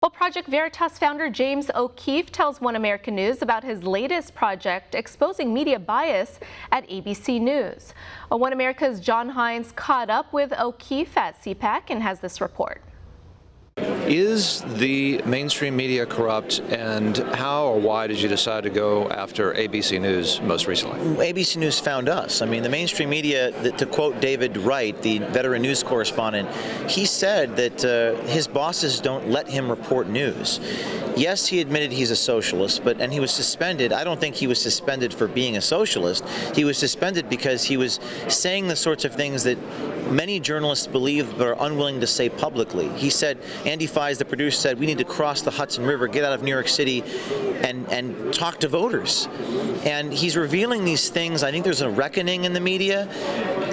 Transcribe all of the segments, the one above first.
Well, Project Veritas founder James O'Keefe tells One American News about his latest project exposing media bias at ABC News. One America's John Hines caught up with O'Keefe at CPAC and has this report. Is the mainstream media corrupt, and how or why did you decide to go after ABC News most recently? ABC News found us. I mean, the mainstream media, to quote David Wright, the veteran news correspondent, he said that his bosses don't let him report news. Yes, he admitted he's a socialist, and he was suspended. I don't think he was suspended for being a socialist. He was suspended because he was saying the sorts of things that many journalists believe but are unwilling to say publicly. He said, Andy Feiss, the producer, said, we need to cross the Hudson River, get out of New York City, and talk to voters. And he's revealing these things. I think there's a reckoning in the media.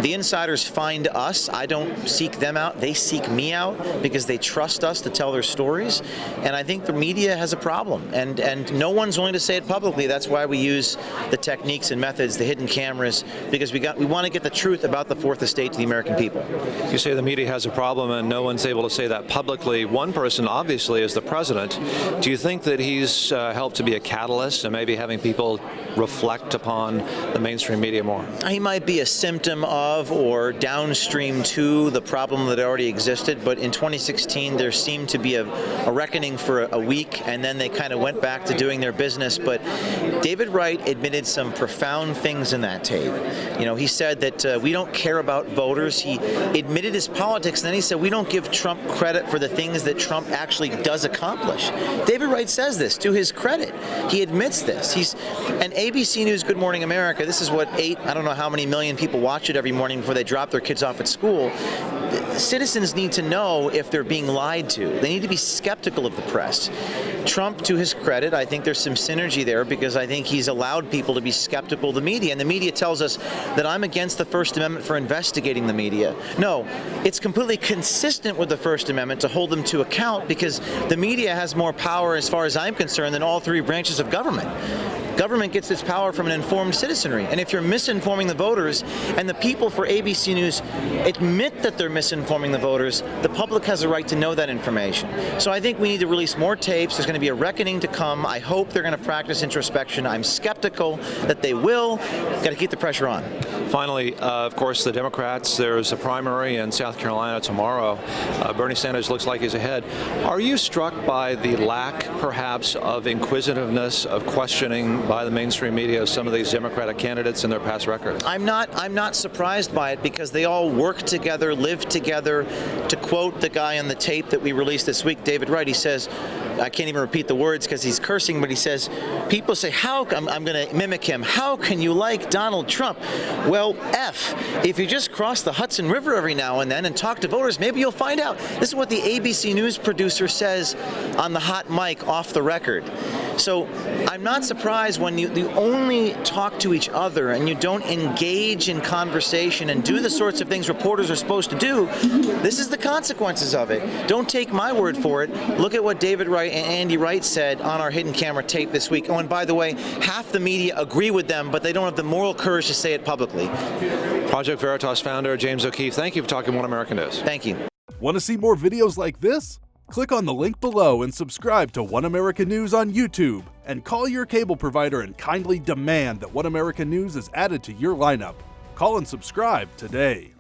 The insiders find us. I don't seek them out. They seek me out because they trust us to tell their stories. And I think the media has a problem. And no one's willing to say it publicly. That's why we use the techniques and methods, the hidden cameras, because we want to get the truth about the Fourth Estate to the American people. You say the media has a problem and no one's able to say that publicly. One person, obviously, is the president. Do you think that he's helped to be a catalyst and maybe having people reflect upon the mainstream media more? He might be a symptom of or downstream to the problem that already existed, but in 2016 there seemed to be a reckoning for a week, and then they kind of went back to doing their business. But David Wright admitted some profound things in that tape. You know, he said that we don't care about voters. He admitted his politics, and then he said we don't give Trump credit for the things that Trump actually does accomplish. David Wright says this to his credit. He admits this. And ABC News, Good Morning America, this is what I don't know how many million people watch it every morning before they drop their kids off at school. Citizens need to know if they're being lied to. They need to be skeptical of the press. Trump, to his credit, I think there's some synergy there because I think he's allowed people to be skeptical of the media. And the media tells us that I'm against the First Amendment for investigating the media. No, it's completely consistent with the First Amendment to hold them to account because the media has more power, as far as I'm concerned, than all three branches of government. Government gets its power from an informed citizenry. And if you're misinforming the voters, and the people for ABC News admit that they're misinforming the voters, the public has a right to know that information. So I think we need to release more tapes. There's going to be a reckoning to come. I hope they're going to practice introspection. I'm skeptical that they will. Got to keep the pressure on. Finally, of course, the Democrats, there's a primary in South Carolina tomorrow. Bernie Sanders looks like he's ahead. Are you struck by the lack, perhaps, of inquisitiveness, of questioning by the mainstream media of some of these Democratic candidates and their past record? I'm not surprised by it because they all work together, live together. To quote the guy on the tape that we released this week, David Wright, he says, I can't even repeat the words because he's cursing, but he says, people say, I'm going to mimic him, how can you like Donald Trump? Well, if you just cross the Hudson River every now and then and talk to voters, maybe you'll find out. This is what the ABC News producer says on the hot mic off the record. So I'm not surprised when you only talk to each other and you don't engage in conversation and do the sorts of things reporters are supposed to do. This is the consequences of it. Don't take my word for it. Look at what David Wright and Andy Wright said on our hidden camera tape this week. Oh, and by the way, half the media agree with them, but they don't have the moral courage to say it publicly. Project Veritas founder James O'Keefe, thank you for talking One American News. Thank you. Want to see more videos like this? Click on the link below and subscribe to One American News on YouTube, and call your cable provider and kindly demand that One American News is added to your lineup. Call and subscribe today.